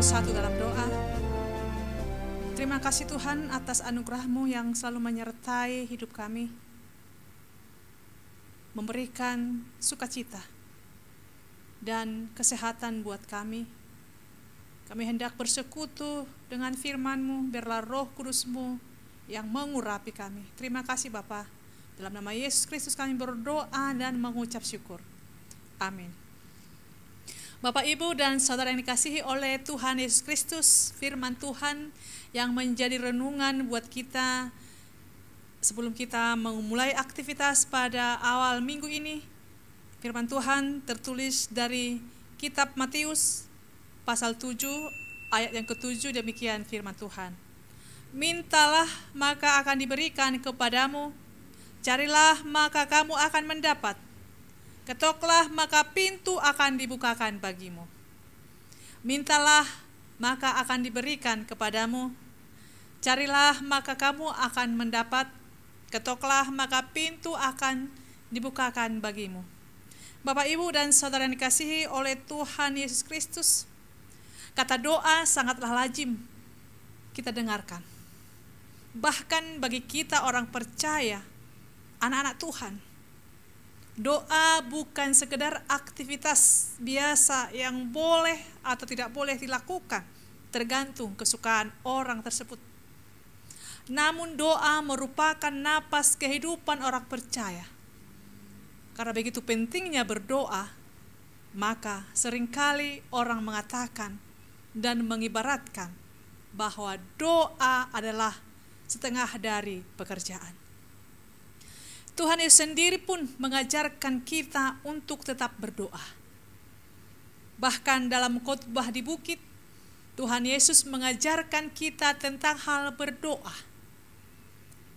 bersatu dalam doa. Terima kasih Tuhan atas anugerah-Mu yang selalu menyertai hidup kami, memberikan sukacita dan kesehatan buat kami. Kami hendak bersekutu dengan firman-Mu, biarlah Roh Kudus-Mu yang mengurapi kami. Terima kasih Bapa. Dalam nama Yesus Kristus kami berdoa dan mengucap syukur. Amin. Bapak, Ibu, dan saudara yang dikasihi oleh Tuhan Yesus Kristus, firman Tuhan yang menjadi renungan buat kita sebelum kita memulai aktivitas pada awal minggu ini. Firman Tuhan tertulis dari kitab Matius pasal 7 ayat yang ke-7, demikian firman Tuhan. Mintalah maka akan diberikan kepadamu, carilah maka kamu akan mendapat, ketoklah maka pintu akan dibukakan bagimu. Mintalah maka akan diberikan kepadamu, carilah maka kamu akan mendapat, ketoklah maka pintu akan dibukakan bagimu. Bapak, Ibu, dan saudara yang dikasihi oleh Tuhan Yesus Kristus, kata doa sangatlah lazim kita dengarkan. Bahkan bagi kita orang percaya, anak-anak Tuhan, doa bukan sekedar aktivitas biasa yang boleh atau tidak boleh dilakukan, tergantung kesukaan orang tersebut. Namun doa merupakan napas kehidupan orang percaya. Karena begitu pentingnya berdoa, maka seringkali orang mengatakan dan mengibaratkan bahwa doa adalah setengah dari pekerjaan. Tuhan Yesus sendiri pun mengajarkan kita untuk tetap berdoa. Bahkan dalam khotbah di bukit, Tuhan Yesus mengajarkan kita tentang hal berdoa.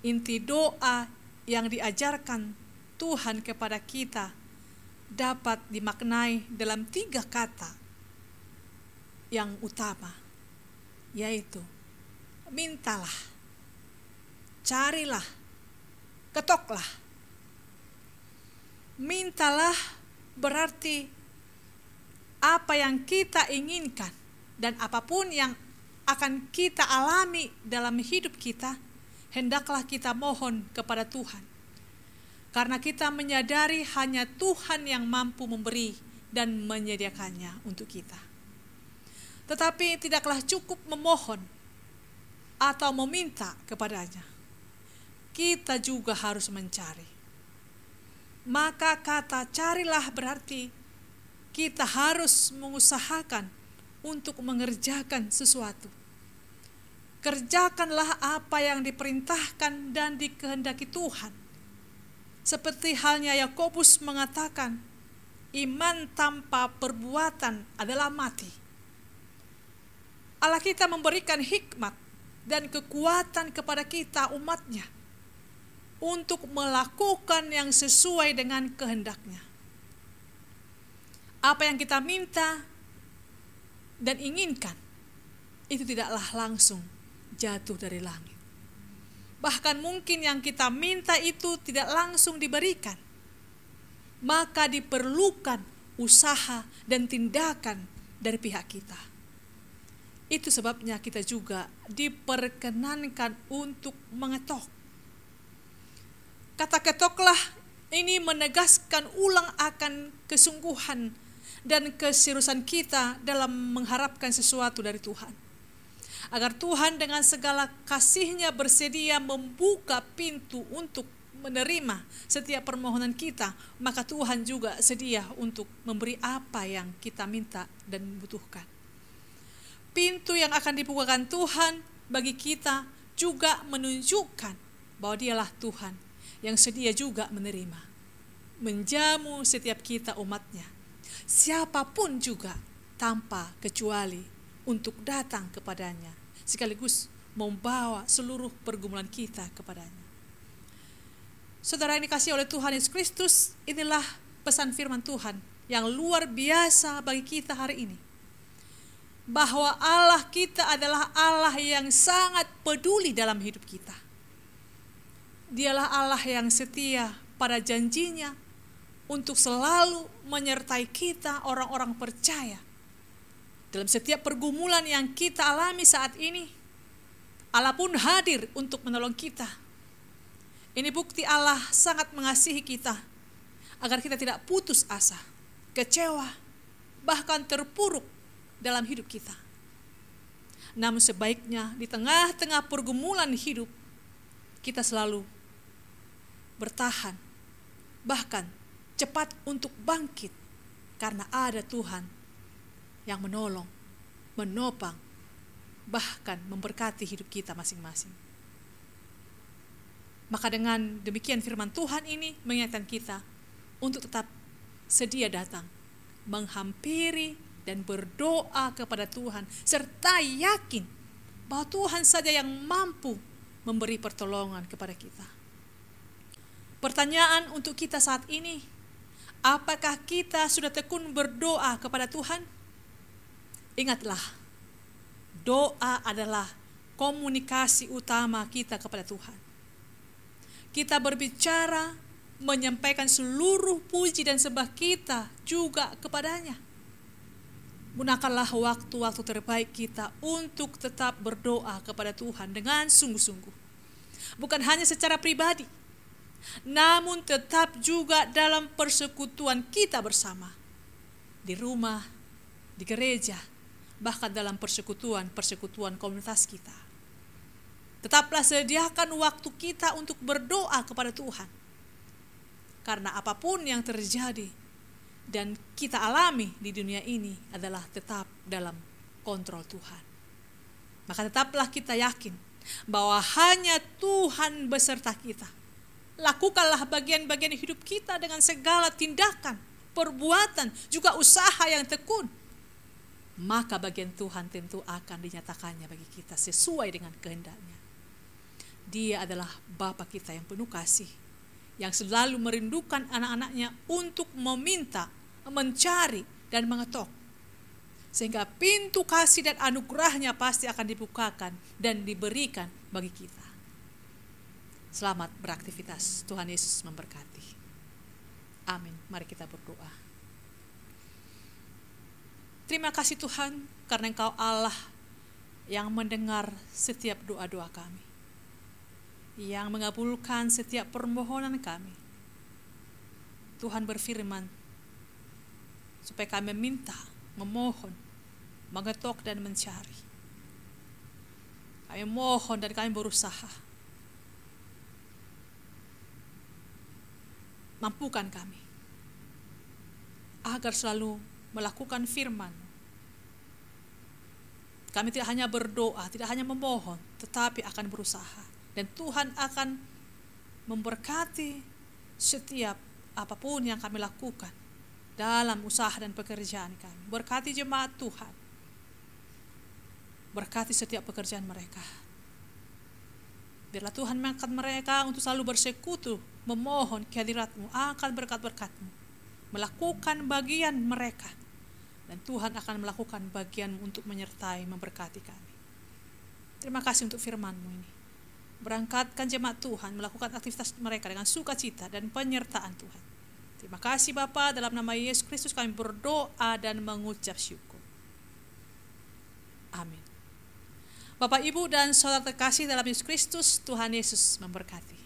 Inti doa yang diajarkan Tuhan kepada kita dapat dimaknai dalam 3 kata yang utama, yaitu mintalah, carilah, ketoklah. Mintalah berarti apa yang kita inginkan dan apapun yang akan kita alami dalam hidup kita, hendaklah kita mohon kepada Tuhan. Karena kita menyadari hanya Tuhan yang mampu memberi dan menyediakannya untuk kita. Tetapi tidaklah cukup memohon atau meminta kepadanya. Kita juga harus mencari. Maka kata carilah berarti kita harus mengusahakan untuk mengerjakan sesuatu. Kerjakanlah apa yang diperintahkan dan dikehendaki Tuhan. Seperti halnya Yakobus mengatakan, iman tanpa perbuatan adalah mati. Allah kita memberikan hikmat dan kekuatan kepada kita umatnya untuk melakukan yang sesuai dengan kehendaknya. Apa yang kita minta dan inginkan, itu tidaklah langsung jatuh dari langit. Bahkan mungkin yang kita minta itu tidak langsung diberikan. Maka diperlukan usaha dan tindakan dari pihak kita. Itu sebabnya kita juga diperkenankan untuk mengetok. Kata ketoklah ini menegaskan ulang akan kesungguhan dan keseriusan kita dalam mengharapkan sesuatu dari Tuhan. Agar Tuhan dengan segala kasih-Nya bersedia membuka pintu untuk menerima setiap permohonan kita, maka Tuhan juga sedia untuk memberi apa yang kita minta dan butuhkan. Pintu yang akan dibukakan Tuhan bagi kita juga menunjukkan bahwa Dialah Tuhan yang sedia juga menerima, menjamu setiap kita umatnya, siapapun juga tanpa kecuali untuk datang kepadanya, sekaligus membawa seluruh pergumulan kita kepadanya. Saudara yang dikasihi oleh Tuhan Yesus Kristus, inilah pesan firman Tuhan yang luar biasa bagi kita hari ini. Bahwa Allah kita adalah Allah yang sangat peduli dalam hidup kita. Dialah Allah yang setia pada janjinya untuk selalu menyertai kita orang-orang percaya Dalam setiap pergumulan yang kita alami saat ini, Allah pun hadir untuk menolong kita. Ini bukti Allah sangat mengasihi kita, agar kita tidak putus asa, kecewa, bahkan terpuruk dalam hidup kita. Namun sebaiknya di tengah-tengah pergumulan hidup, kita selalu bertahan, bahkan cepat untuk bangkit, karena ada Tuhan yang menolong, menopang, bahkan memberkati hidup kita masing-masing. Maka dengan demikian firman Tuhan ini mengingatkan kita untuk tetap sedia datang, menghampiri dan berdoa kepada Tuhan, serta yakin bahwa Tuhan saja yang mampu memberi pertolongan kepada kita. Pertanyaan untuk kita saat ini, apakah kita sudah tekun berdoa kepada Tuhan? Ingatlah, doa adalah komunikasi utama kita kepada Tuhan. Kita berbicara, menyampaikan seluruh puji dan sembah kita juga kepadanya. Gunakanlah waktu-waktu terbaik kita untuk tetap berdoa kepada Tuhan dengan sungguh-sungguh. Bukan hanya secara pribadi, namun tetap juga dalam persekutuan kita bersama. Di rumah, di gereja, bahkan dalam persekutuan komunitas kita. Tetaplah sediakan waktu kita untuk berdoa kepada Tuhan. Karena apapun yang terjadi dan kita alami di dunia ini adalah tetap dalam kontrol Tuhan. Maka tetaplah kita yakin bahwa hanya Tuhan beserta kita. Lakukanlah bagian-bagian hidup kita dengan segala tindakan, perbuatan, juga usaha yang tekun. Maka bagian Tuhan tentu akan dinyatakannya bagi kita sesuai dengan kehendaknya. Dia adalah Bapa kita yang penuh kasih, yang selalu merindukan anak-anaknya untuk meminta, mencari, dan mengetok. Sehingga pintu kasih dan anugerahnya pasti akan dibukakan dan diberikan bagi kita. Selamat beraktivitas. Tuhan Yesus memberkati. Amin. Mari kita berdoa. Terima kasih Tuhan, karena Engkau Allah yang mendengar setiap doa-doa kami, yang mengabulkan setiap permohonan kami. Tuhan berfirman, supaya kami meminta, memohon, mengetok dan mencari. Kami mohon dan kami berusaha. Mampukan kami agar selalu melakukan firman. Kami tidak hanya berdoa, tidak hanya memohon, tetapi akan berusaha. Dan Tuhan akan memberkati setiap apapun yang kami lakukan dalam usaha dan pekerjaan kami. Berkati jemaat Tuhan. Berkati setiap pekerjaan mereka. Biarlah Tuhan mengangkat mereka untuk selalu bersekutu, memohon kehadirat-Mu, akan berkat-berkat-Mu, melakukan bagian mereka. Dan Tuhan akan melakukan bagian untuk menyertai, memberkati kami. Terima kasih untuk firman-Mu ini. Berangkatkan jemaat Tuhan melakukan aktivitas mereka dengan sukacita dan penyertaan Tuhan. Terima kasih Bapa, dalam nama Yesus Kristus kami berdoa dan mengucap syukur. Amin. Bapak, Ibu, dan saudara terkasih dalam Yesus Kristus, Tuhan Yesus memberkati.